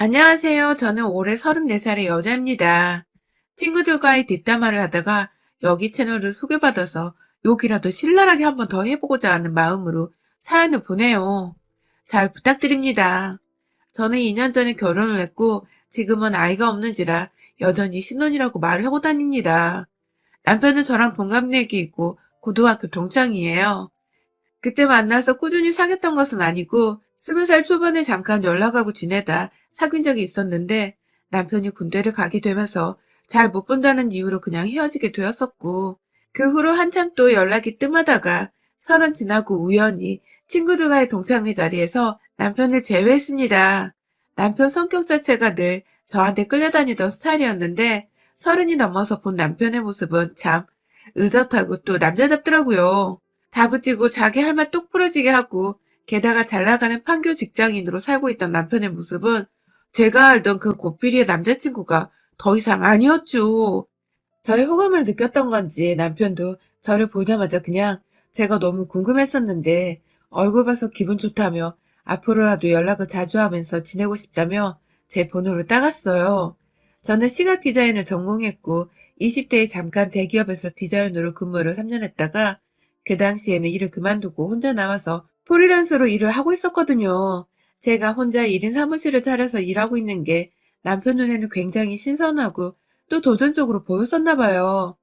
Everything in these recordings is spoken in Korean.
안녕하세요. 저는 올해 34살의 여자입니다. 친구들과의 뒷담화를 하다가 여기 채널을 소개받아서 욕이라도 신랄하게 한번 더 해보고자 하는 마음으로 사연을 보내요. 잘 부탁드립니다. 저는 2년 전에 결혼을 했고 지금은 아이가 없는지라 여전히 신혼이라고 말을 하고 다닙니다. 남편은 저랑 동갑내기 있고 고등학교 동창이에요. 그때 만나서 꾸준히 사귀었던 것은 아니고 20살 초반에 잠깐 연락하고 지내다 사귄 적이 있었는데 남편이 군대를 가게 되면서 잘 못 본다는 이유로 그냥 헤어지게 되었었고 그 후로 한참 또 연락이 뜸하다가 30 지나고 우연히 친구들과의 동창회 자리에서 남편을 제외했습니다. 남편 성격 자체가 늘 저한테 끌려다니던 스타일이었는데 30이 넘어서 본 남편의 모습은 참 의젓하고 또 남자답더라고요. 다부지고 자기 할 말 똑 부러지게 하고 게다가 잘 나가는 판교 직장인으로 살고 있던 남편의 모습은 제가 알던 그 고삐리의 남자친구가 더 이상 아니었죠. 저의 호감을 느꼈던 건지 남편도 저를 보자마자 그냥 제가 너무 궁금했었는데 얼굴 봐서 기분 좋다며 앞으로라도 연락을 자주 하면서 지내고 싶다며 제 번호를 따갔어요. 저는 시각 디자인을 전공했고 20대에 잠깐 대기업에서 디자이너로 근무를 3년 했다가 그 당시에는 일을 그만두고 혼자 나와서 프리랜서로 일을 하고 있었거든요. 제가 혼자 1인 사무실을 차려서 일하고 있는 게 남편 눈에는 굉장히 신선하고 또 도전적으로 보였었나 봐요.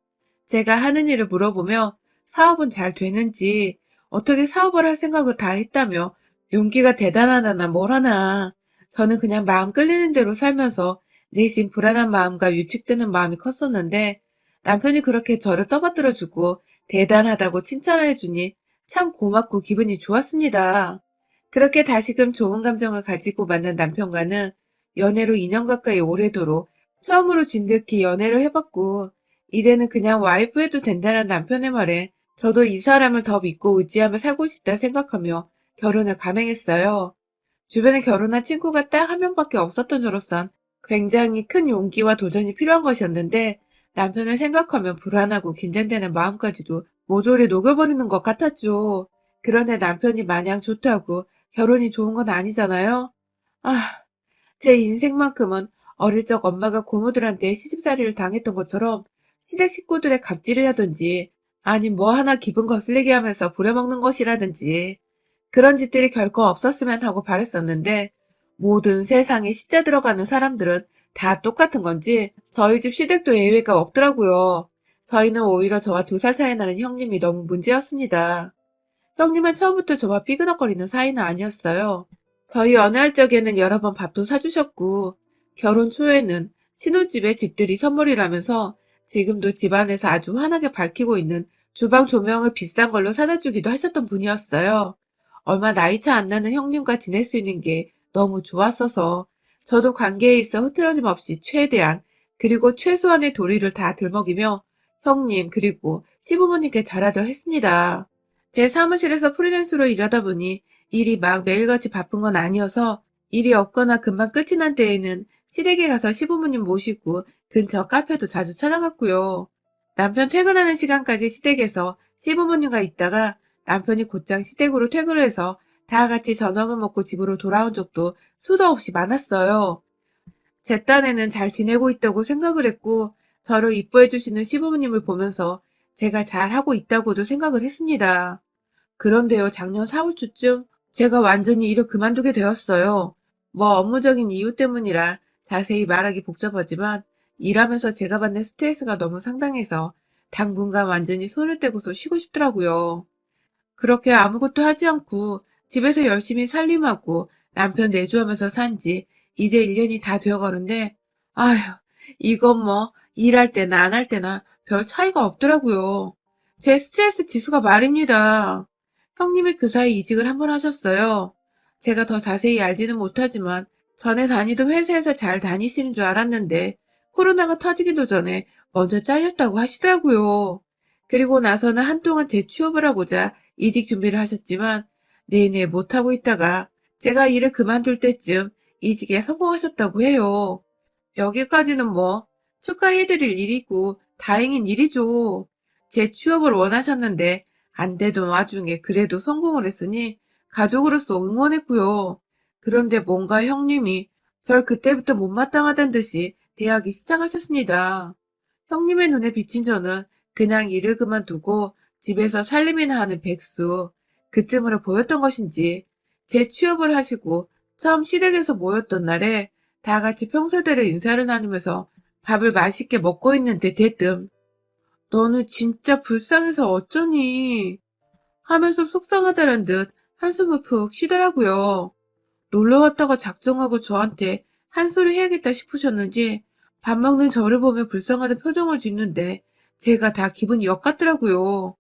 제가 하는 일을 물어보며 사업은 잘 되는지 어떻게 사업을 할 생각을 다 했다며 용기가 대단하다나 뭘 하나. 저는 그냥 마음 끌리는 대로 살면서 내심 불안한 마음과 위축되는 마음이 컸었는데 남편이 그렇게 저를 떠받들어주고 대단하다고 칭찬을 해주니 참 고맙고 기분이 좋았습니다. 그렇게 다시금 좋은 감정을 가지고 만난 남편과는 연애로 2년 가까이 오래도록 처음으로 진득히 연애를 해봤고 이제는 그냥 와이프 해도 된다는 남편의 말에 저도 이 사람을 더 믿고 의지하며 살고 싶다 생각하며 결혼을 감행했어요. 주변에 결혼한 친구가 딱 한 명밖에 없었던 저로선 굉장히 큰 용기와 도전이 필요한 것이었는데 남편을 생각하면 불안하고 긴장되는 마음까지도 모조리 녹여버리는 것 같았죠. 그런데 남편이 마냥 좋다고 결혼이 좋은 건 아니잖아요. 아, 제 인생만큼은 어릴 적 엄마가 고모들한테 시집살이를 당했던 것처럼 시댁 식구들의 갑질이라든지 아니 뭐 하나 기분 거슬리게 하면서 부려먹는 것이라든지 그런 짓들이 결코 없었으면 하고 바랬었는데 모든 세상에 시자 들어가는 사람들은 다 똑같은 건지 저희 집 시댁도 예외가 없더라고요. 저희는 오히려 저와 2살 차이 나는 형님이 너무 문제였습니다. 형님은 처음부터 저와 삐그덕거리는 사이는 아니었어요. 저희 연애할 적에는 여러 번 밥도 사주셨고 결혼 초에는 신혼집에 집들이 선물이라면서 지금도 집안에서 아주 환하게 밝히고 있는 주방 조명을 비싼 걸로 사다 주기도 하셨던 분이었어요. 얼마 나이 차 안 나는 형님과 지낼 수 있는 게 너무 좋았어서 저도 관계에 있어 흐트러짐 없이 최대한 그리고 최소한의 도리를 다 들먹이며 형님 그리고 시부모님께 잘하려 했습니다. 제 사무실에서 프리랜서로 일하다 보니 일이 막 매일같이 바쁜 건 아니어서 일이 없거나 금방 끝이 난 때에는 시댁에 가서 시부모님 모시고 근처 카페도 자주 찾아갔고요. 남편 퇴근하는 시간까지 시댁에서 시부모님과 있다가 남편이 곧장 시댁으로 퇴근을 해서 다 같이 저녁을 먹고 집으로 돌아온 적도 수도 없이 많았어요. 제 딴에는 잘 지내고 있다고 생각을 했고 저를 이뻐해 주시는 시부모님을 보면서 제가 잘하고 있다고도 생각을 했습니다. 그런데요, 작년 4월 초쯤 제가 완전히 일을 그만두게 되었어요. 뭐 업무적인 이유 때문이라 자세히 말하기 복잡하지만 일하면서 제가 받는 스트레스가 너무 상당해서 당분간 완전히 손을 떼고서 쉬고 싶더라고요. 그렇게 아무것도 하지 않고 집에서 열심히 살림하고 남편 내조하면서 산 지 이제 1년이 다 되어가는데 아휴 이건 뭐 일할 때나 안 할 때나 별 차이가 없더라고요. 제 스트레스 지수가 말입니다. 형님이 그 사이 이직을 한 번 하셨어요. 제가 더 자세히 알지는 못하지만 전에 다니던 회사에서 잘 다니시는 줄 알았는데 코로나가 터지기도 전에 먼저 잘렸다고 하시더라고요. 그리고 나서는 한동안 재취업을 하고자 이직 준비를 하셨지만 내내 못하고 있다가 제가 일을 그만둘 때쯤 이직에 성공하셨다고 해요. 여기까지는 뭐 축하해드릴 일이고 다행인 일이죠. 재취업을 원하셨는데 안 되던 와중에 그래도 성공을 했으니 가족으로서 응원했고요. 그런데 뭔가 형님이 절 그때부터 못마땅하단 듯이 대하기 시작하셨습니다. 형님의 눈에 비친 저는 그냥 일을 그만두고 집에서 살림이나 하는 백수, 그쯤으로 보였던 것인지 재취업을 하시고 처음 시댁에서 모였던 날에 다 같이 평소대로 인사를 나누면서 밥을 맛있게 먹고 있는데 대뜸 너는 진짜 불쌍해서 어쩌니 하면서 속상하다는 듯 한숨을 푹 쉬더라고요. 놀러 왔다가 작정하고 저한테 한 소리 해야겠다 싶으셨는지 밥 먹는 저를 보며 불쌍하다 표정을 짓는데 제가 다 기분이 역 같더라고요.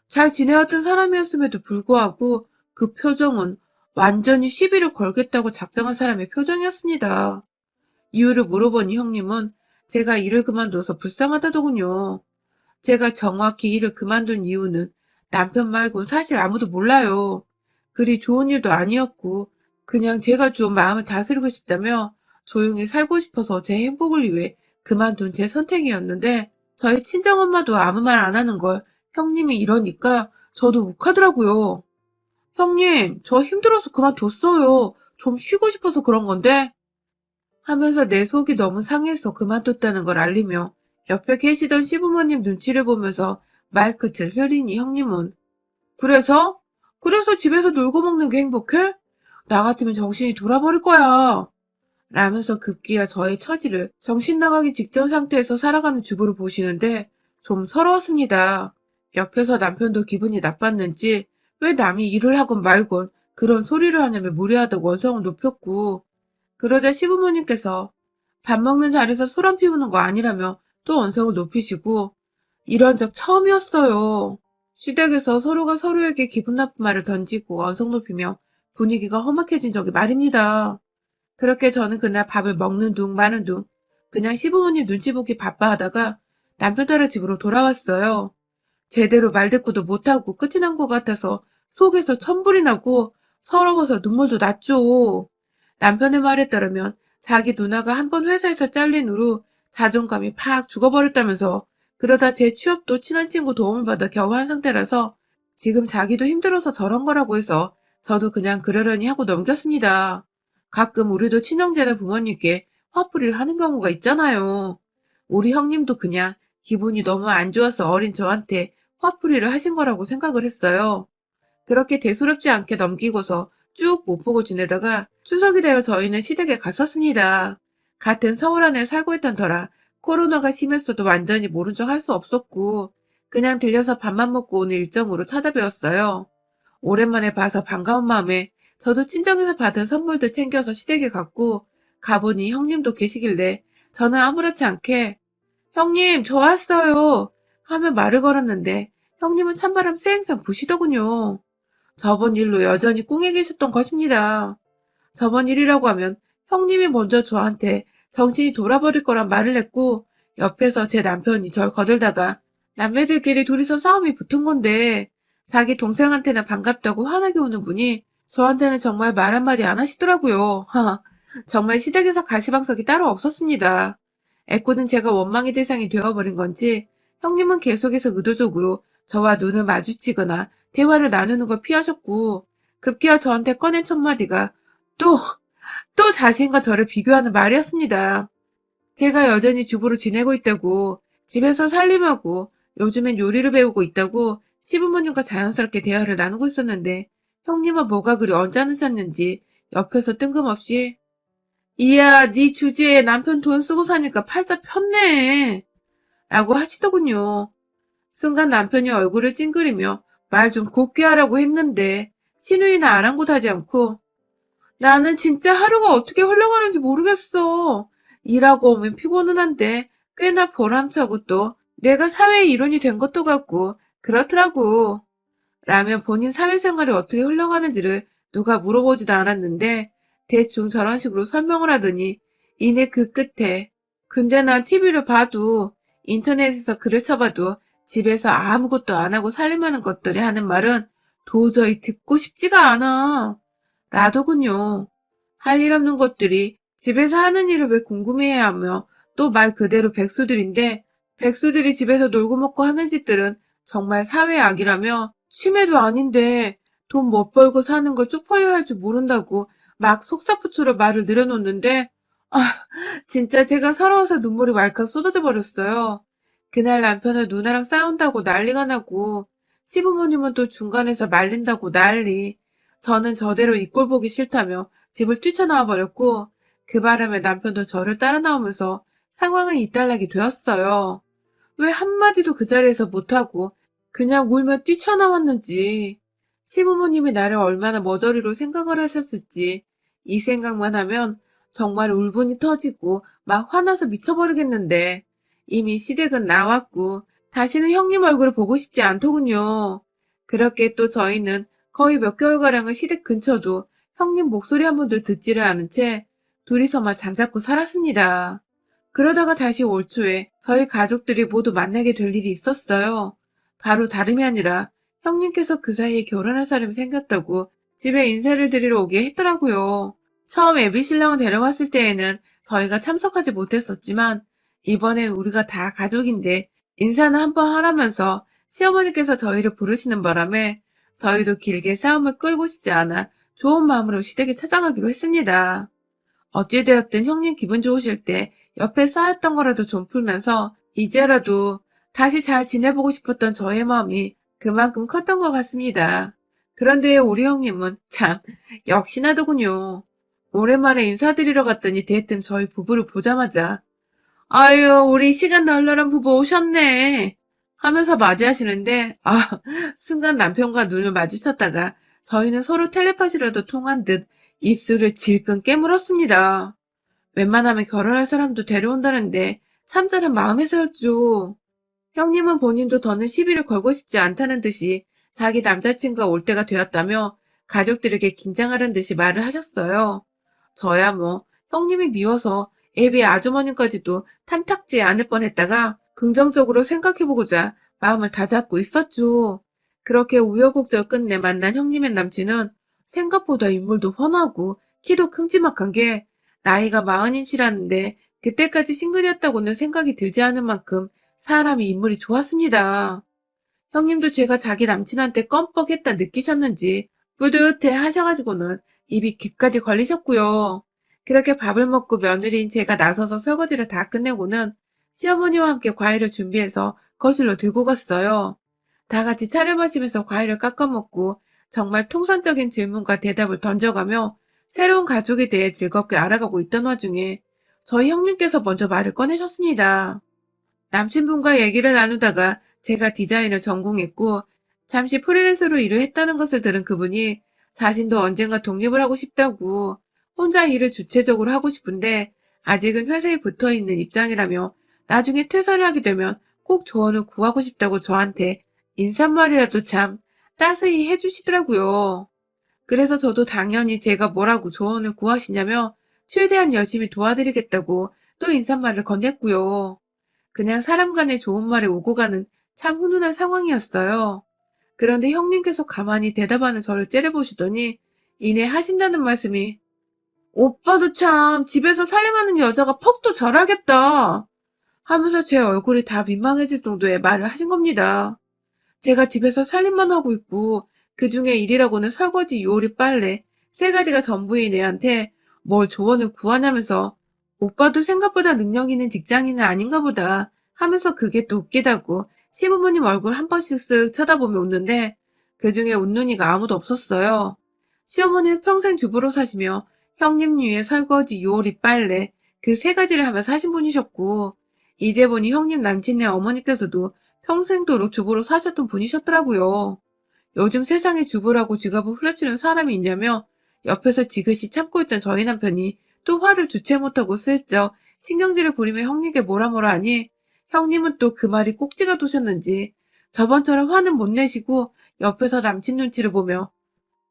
잘 지내왔던 사람이었음에도 불구하고 그 표정은 완전히 시비를 걸겠다고 작정한 사람의 표정이었습니다. 이유를 물어보니 형님은 제가 일을 그만둬서 불쌍하다더군요. 제가 정확히 일을 그만둔 이유는 남편 말고 사실 아무도 몰라요. 그리 좋은 일도 아니었고 그냥 제가 좀 마음을 다스리고 싶다며 조용히 살고 싶어서 제 행복을 위해 그만둔 제 선택이었는데 저희 친정엄마도 아무 말 안 하는 걸 형님이 이러니까 저도 욱하더라고요. 형님, 저 힘들어서 그만뒀어요. 좀 쉬고 싶어서 그런 건데 하면서 내 속이 너무 상해서 그만뒀다는 걸 알리며 옆에 계시던 시부모님 눈치를 보면서 말끝을 흐리니 형님은 그래서? 그래서 집에서 놀고 먹는 게 행복해? 나 같으면 정신이 돌아버릴 거야. 라면서 급기야 저의 처지를 정신 나가기 직전 상태에서 살아가는 주부를 보시는데 좀 서러웠습니다. 옆에서 남편도 기분이 나빴는지 왜 남이 일을 하건 말건 그런 소리를 하냐며 무례하다고 원성을 높였고 그러자 시부모님께서 밥 먹는 자리에서 소란 피우는 거 아니라며 또 원성을 높이시고 이런 적 처음이었어요. 시댁에서 서로가 서로에게 기분 나쁜 말을 던지고 원성 높이며 분위기가 험악해진 적이 말입니다. 그렇게 저는 그날 밥을 먹는 둥 마는 둥 그냥 시부모님 눈치 보기 바빠 하다가 남편 따라 집으로 돌아왔어요. 제대로 말 대꾸도 못하고 끝이 난 것 같아서 속에서 천불이 나고 서러워서 눈물도 났죠. 남편의 말에 따르면 자기 누나가 한 번 회사에서 잘린 후로 자존감이 팍 죽어버렸다면서 그러다 제 취업도 친한 친구 도움을 받아 겨우 한 상태라서 지금 자기도 힘들어서 저런 거라고 해서 저도 그냥 그러려니 하고 넘겼습니다. 가끔 우리도 친형제나 부모님께 화풀이를 하는 경우가 있잖아요. 우리 형님도 그냥 기분이 너무 안 좋아서 어린 저한테 화풀이를 하신 거라고 생각을 했어요. 그렇게 대수롭지 않게 넘기고서 쭉 못 보고 지내다가 추석이 되어 저희는 시댁에 갔었습니다. 같은 서울 안에 살고 있던 터라 코로나가 심했어도 완전히 모른 척 할 수 없었고 그냥 들려서 밥만 먹고 오는 일정으로 찾아뵈었어요. 오랜만에 봐서 반가운 마음에 저도 친정에서 받은 선물들 챙겨서 시댁에 갔고 가보니 형님도 계시길래 저는 아무렇지 않게 형님 저 왔어요 하며 말을 걸었는데 형님은 찬바람 쌩쌩 부시더군요. 저번 일로 여전히 꿍해 계셨던 것입니다. 저번 일이라고 하면 형님이 먼저 저한테 정신이 돌아버릴 거란 말을 했고 옆에서 제 남편이 절 거들다가 남매들끼리 둘이서 싸움이 붙은 건데 자기 동생한테는 반갑다고 화나게 오는 분이 저한테는 정말 말 한마디 안 하시더라고요. 정말 시댁에서 가시방석이 따로 없었습니다. 애꿎은 제가 원망의 대상이 되어버린 건지 형님은 계속해서 의도적으로 저와 눈을 마주치거나 대화를 나누는 걸 피하셨고 급기야 저한테 꺼낸 첫마디가 또, 또 자신과 저를 비교하는 말이었습니다. 제가 여전히 주부로 지내고 있다고 집에서 살림하고 요즘엔 요리를 배우고 있다고 시부모님과 자연스럽게 대화를 나누고 있었는데 형님은 뭐가 그리 언짢으셨는지 옆에서 뜬금없이 이야 네 주제에 남편 돈 쓰고 사니까 팔자 폈네 라고 하시더군요. 순간 남편이 얼굴을 찡그리며 말 좀 곱게 하라고 했는데 시누이나 아랑곳하지 않고 나는 진짜 하루가 어떻게 흘러가는지 모르겠어. 일하고 오면 피곤은 한데 꽤나 보람차고 또 내가 사회의 일원이 된 것도 같고 그렇더라고. 라며 본인 사회생활이 어떻게 흘러가는지를 누가 물어보지도 않았는데 대충 저런 식으로 설명을 하더니 이내 그 끝에 근데 난 TV를 봐도 인터넷에서 글을 쳐봐도 집에서 아무것도 안 하고 살림하는 것들이 하는 말은 도저히 듣고 싶지가 않아. 라더군요. 할 일 없는 것들이 집에서 하는 일을 왜 궁금해야 하며 또 말 그대로 백수들인데 백수들이 집에서 놀고 먹고 하는 짓들은 정말 사회의 악이라며 심해도 아닌데 돈 못 벌고 사는 걸 쪽팔려 할 줄 모른다고 막 속사포처럼 말을 늘어놓는데 아, 진짜 제가 서러워서 눈물이 왈칵 쏟아져 버렸어요. 그날 남편은 누나랑 싸운다고 난리가 나고, 시부모님은 또 중간에서 말린다고 난리. 저는 저대로 이 꼴 보기 싫다며 집을 뛰쳐나와 버렸고, 그 바람에 남편도 저를 따라 나오면서 상황을 이탈하게 되었어요. 왜 한마디도 그 자리에서 못하고 그냥 울며 뛰쳐나왔는지, 시부모님이 나를 얼마나 머저리로 생각을 하셨을지, 이 생각만 하면 정말 울분이 터지고 막 화나서 미쳐버리겠는데, 이미 시댁은 나왔고 다시는 형님 얼굴을 보고 싶지 않더군요. 그렇게 또 저희는 거의 몇 개월가량을 시댁 근처도 형님 목소리 한 번도 듣지를 않은 채 둘이서만 잠자코 살았습니다. 그러다가 다시 올 초에 저희 가족들이 모두 만나게 될 일이 있었어요. 바로 다름이 아니라 형님께서 그 사이에 결혼할 사람이 생겼다고 집에 인사를 드리러 오게 했더라고요. 처음 애비 신랑을 데려왔을 때에는 저희가 참석하지 못했었지만 이번엔 우리가 다 가족인데 인사는 한번 하라면서 시어머니께서 저희를 부르시는 바람에 저희도 길게 싸움을 끌고 싶지 않아 좋은 마음으로 시댁에 찾아가기로 했습니다. 어찌되었든 형님 기분 좋으실 때 옆에 쌓였던 거라도 좀 풀면서 이제라도 다시 잘 지내보고 싶었던 저의 마음이 그만큼 컸던 것 같습니다. 그런데 우리 형님은 참 역시나더군요. 오랜만에 인사드리러 갔더니 대뜸 저희 부부를 보자마자 아유 우리 시간 널널한 부부 오셨네 하면서 맞이하시는데 순간 남편과 눈을 마주쳤다가 저희는 서로 텔레파시라도 통한 듯 입술을 질끈 깨물었습니다. 웬만하면 결혼할 사람도 데려온다는데 참자는 마음에서였죠. 형님은 본인도 더는 시비를 걸고 싶지 않다는 듯이 자기 남자친구가 올 때가 되었다며 가족들에게 긴장하는 듯이 말을 하셨어요. 저야 뭐 형님이 미워서 애비 아주머님까지도 탐탁지 않을 뻔했다가 긍정적으로 생각해보고자 마음을 다잡고 있었죠. 그렇게 우여곡절 끝내 만난 형님의 남친은 생각보다 인물도 훤하고 키도 큼지막한 게 나이가 마흔이시라는데 그때까지 싱글이었다고는 생각이 들지 않을 만큼 사람이 인물이 좋았습니다. 형님도 제가 자기 남친한테 껌뻑했다 느끼셨는지 뿌듯해 하셔가지고는 입이 귀까지 걸리셨고요. 그렇게 밥을 먹고 며느리인 제가 나서서 설거지를 다 끝내고는 시어머니와 함께 과일을 준비해서 거실로 들고 갔어요. 다 같이 차를 마시면서 과일을 깎아 먹고 정말 통상적인 질문과 대답을 던져가며 새로운 가족에 대해 즐겁게 알아가고 있던 와중에 저희 형님께서 먼저 말을 꺼내셨습니다. 남친분과 얘기를 나누다가 제가 디자인을 전공했고 잠시 프리랜서로 일을 했다는 것을 들은 그분이 자신도 언젠가 독립을 하고 싶다고 혼자 일을 주체적으로 하고 싶은데 아직은 회사에 붙어 있는 입장이라며 나중에 퇴사를 하게 되면 꼭 조언을 구하고 싶다고 저한테 인사말이라도 참 따스히 해주시더라고요. 그래서 저도 당연히 제가 뭐라고 조언을 구하시냐며 최대한 열심히 도와드리겠다고 또 인사말을 건넸고요. 그냥 사람 간의 좋은 말이 오고 가는 참 훈훈한 상황이었어요. 그런데 형님께서 가만히 대답하는 저를 째려보시더니 이내 하신다는 말씀이 오빠도 참 집에서 살림하는 여자가 퍽도 절하겠다 하면서 제 얼굴이 다 민망해질 정도의 말을 하신 겁니다. 제가 집에서 살림만 하고 있고 그중에 일이라고는 설거지, 요리, 빨래 세 가지가 전부인 애한테 뭘 조언을 구하냐면서 오빠도 생각보다 능력 있는 직장인은 아닌가 보다 하면서 그게 또 웃기다고 시부모님 얼굴 한 번씩 쓱 쳐다보며 웃는데 그중에 웃는 이가 아무도 없었어요. 시어머니는 평생 주부로 사시며 형님 위에 설거지, 요리, 빨래 그 세 가지를 하며 사신 분이셨고 이제 보니 형님 남친의 어머니께서도 평생도록 주부로 사셨던 분이셨더라고요. 요즘 세상에 주부라고 직업을 후려치는 사람이 있냐며 옆에서 지그시 참고 있던 저희 남편이 또 화를 주체 못하고 슬쩍 신경질을 부리며 형님께 뭐라 뭐라 하니 형님은 또 그 말이 꼭지가 도셨는지 저번처럼 화는 못 내시고 옆에서 남친 눈치를 보며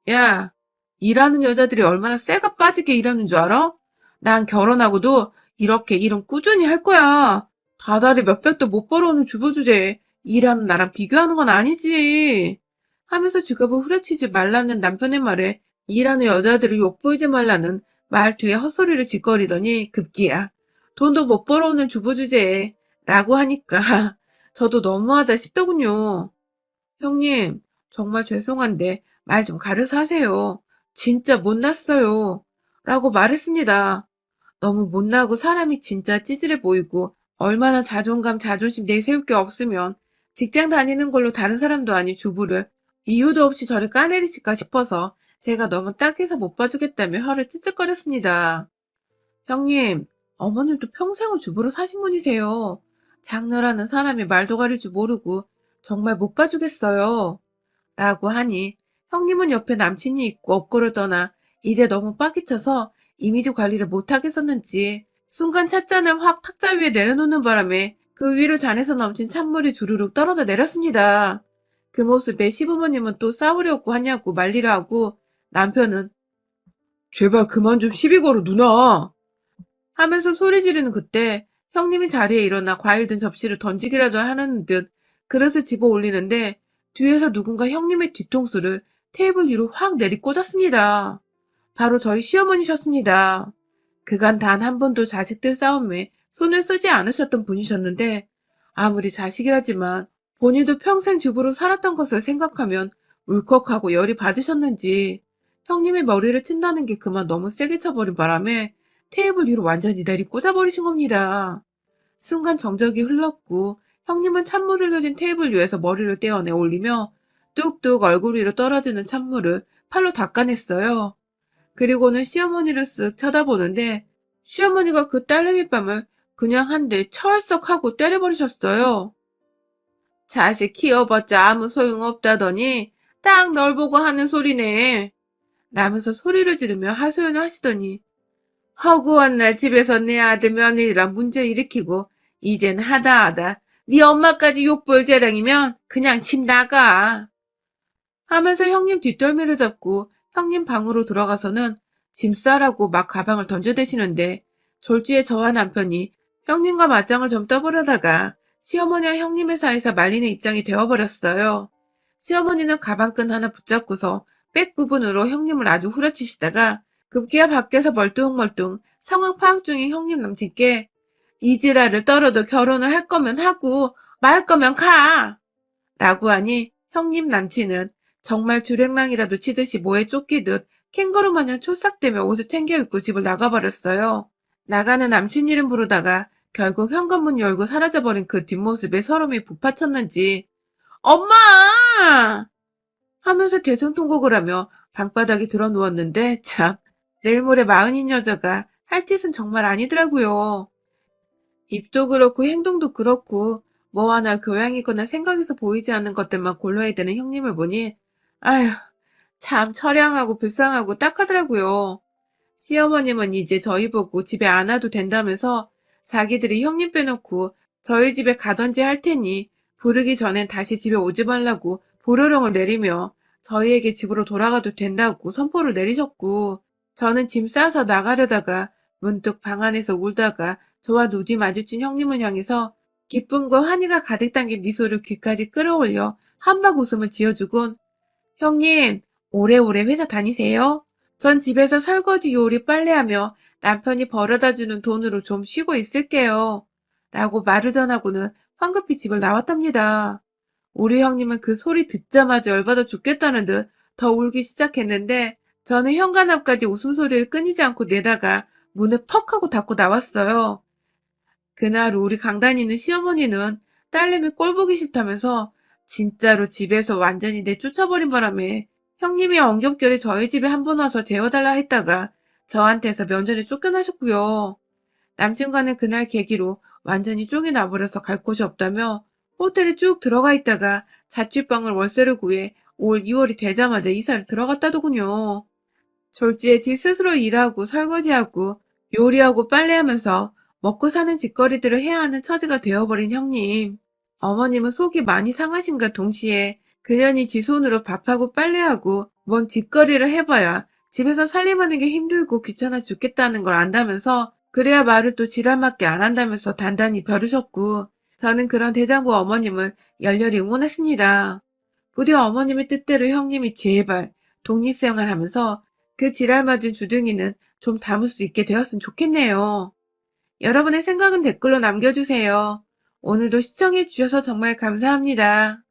야, 일하는 여자들이 얼마나 쇠가 빠지게 일하는 줄 알아? 난 결혼하고도 이렇게 일은 꾸준히 할 거야. 다달이 몇백도 못 벌어오는 주부 주제에 일하는 나랑 비교하는 건 아니지. 하면서 직업을 후려치지 말라는 남편의 말에 일하는 여자들을 욕보이지 말라는 말투에 헛소리를 짓거리더니 급기야. 돈도 못 벌어오는 주부 주제에 라고 하니까 저도 너무하다 싶더군요. 형님, 정말 죄송한데 말 좀 가려서 하세요. 진짜 못났어요. 라고 말했습니다. 너무 못나고 사람이 진짜 찌질해 보이고 얼마나 자존감, 자존심 내세울 게 없으면 직장 다니는 걸로 다른 사람도 아닌 주부를 이유도 없이 저를 까내리실까 싶어서 제가 너무 딱해서 못 봐주겠다며 혀를 찌찌거렸습니다. 형님, 어머님도 평생을 주부로 사신 분이세요. 장녀라는 사람이 말도 가릴 줄 모르고 정말 못 봐주겠어요. 라고 하니 형님은 옆에 남친이 있고 업고를 떠나 이제 너무 빠기쳐서 이미지 관리를 못하겠었는지 순간 찻잔을 확 탁자 위에 내려놓는 바람에 그 위로 잔에서 넘친 찬물이 주르륵 떨어져 내렸습니다. 그 모습에 시부모님은 또 싸우려고 하냐고 말리라 하고 남편은 제발 그만 좀 시비 걸어 누나 하면서 소리 지르는 그때 형님이 자리에 일어나 과일 든 접시를 던지기라도 하는 듯 그릇을 집어 올리는데 뒤에서 누군가 형님의 뒤통수를 테이블 위로 확 내리꽂았습니다. 바로 저희 시어머니셨습니다. 그간 단 한 번도 자식들 싸움에 손을 쓰지 않으셨던 분이셨는데 아무리 자식이라지만 본인도 평생 주부로 살았던 것을 생각하면 울컥하고 열이 받으셨는지 형님의 머리를 친다는 게 그만 너무 세게 쳐버린 바람에 테이블 위로 완전히 내리꽂아버리신 겁니다. 순간 정적이 흘렀고 형님은 찬물을 흘려진 테이블 위에서 머리를 떼어내 올리며 뚝뚝 얼굴 위로 떨어지는 찬물을 팔로 닦아냈어요. 그리고는 시어머니를 쓱 쳐다보는데 시어머니가 그 딸내미 뺨을 그냥 한 대 철썩 하고 때려버리셨어요. 자식 키워봤자 아무 소용없다더니 딱 널 보고 하는 소리네. 라면서 소리를 지르며 하소연을 하시더니 허구한 날 집에서 내 아들 며느리랑 문제 일으키고 이젠 하다하다 네 엄마까지 욕볼 재량이면 그냥 집 나가. 하면서 형님 뒷덜미를 잡고 형님 방으로 들어가서는 짐 싸라고 막 가방을 던져대시는데 졸지에 저와 남편이 형님과 맞짱을 좀 떠보려다가 시어머니와 형님의 사이에서 말리는 입장이 되어버렸어요. 시어머니는 가방끈 하나 붙잡고서 백 부분으로 형님을 아주 후려치시다가 급기야 밖에서 멀뚱멀뚱 상황 파악 중인 형님 남친께 이 지랄을 떨어도 결혼을 할 거면 하고 말 거면 가! 라고 하니 형님 남친은 정말 주랭랑이라도 치듯이 모에 쫓기듯 캥거루 마냥 초싹대며 옷을 챙겨 입고 집을 나가버렸어요. 나가는 남친 이름 부르다가 결국 현관문 열고 사라져버린 그 뒷모습에 서름이 북받쳤는지 엄마! 하면서 대성통곡을 하며 방바닥에 들어 누웠는데 참 내일 모레 마흔인 여자가 할 짓은 정말 아니더라고요. 입도 그렇고 행동도 그렇고 뭐 하나 교양이거나 생각에서 보이지 않는 것들만 골라야 되는 형님을 보니 아휴 참 처량하고 불쌍하고 딱하더라고요. 시어머님은 이제 저희 보고 집에 안 와도 된다면서 자기들이 형님 빼놓고 저희 집에 가던지 할 테니 부르기 전엔 다시 집에 오지 말라고 보로령을 내리며 저희에게 집으로 돌아가도 된다고 선포를 내리셨고 저는 짐 싸서 나가려다가 문득 방 안에서 울다가 저와 눈이 마주친 형님을 향해서 기쁨과 환희가 가득 담긴 미소를 귀까지 끌어올려 한박 웃음을 지어주곤 형님 오래오래 회사 다니세요? 전 집에서 설거지 요리 빨래하며 남편이 벌어다주는 돈으로 좀 쉬고 있을게요. 라고 말을 전하고는 황급히 집을 나왔답니다. 우리 형님은 그 소리 듣자마자 열받아 죽겠다는 듯 더 울기 시작했는데 저는 현관 앞까지 웃음소리를 끊이지 않고 내다가 문을 퍽 하고 닫고 나왔어요. 그날 우리 강단이는 시어머니는 딸내미 꼴 보기 싫다면서 진짜로 집에서 완전히 내쫓아버린 바람에 형님이 엉겹결에 저희 집에 한 번 와서 재워달라 했다가 저한테서 면전에 쫓겨나셨고요. 남친과는 그날 계기로 완전히 쫑이 나버려서 갈 곳이 없다며 호텔에 쭉 들어가 있다가 자취방을 월세를 구해 올 2월이 되자마자 이사를 들어갔다더군요. 졸지에 지 스스로 일하고 설거지하고 요리하고 빨래하면서 먹고 사는 짓거리들을 해야 하는 처지가 되어버린 형님. 어머님은 속이 많이 상하신가 동시에 그년이 지 손으로 밥하고 빨래하고 뭔 짓거리를 해봐야 집에서 살림하는 게 힘들고 귀찮아 죽겠다는 걸 안다면서 그래야 말을 또 지랄맞게 안 한다면서 단단히 벼르셨고 저는 그런 대장부 어머님을 열렬히 응원했습니다. 부디 어머님의 뜻대로 형님이 제발 독립생활하면서 그 지랄맞은 주둥이는 좀 담을 수 있게 되었으면 좋겠네요. 여러분의 생각은 댓글로 남겨주세요. 오늘도 시청해주셔서 정말 감사합니다.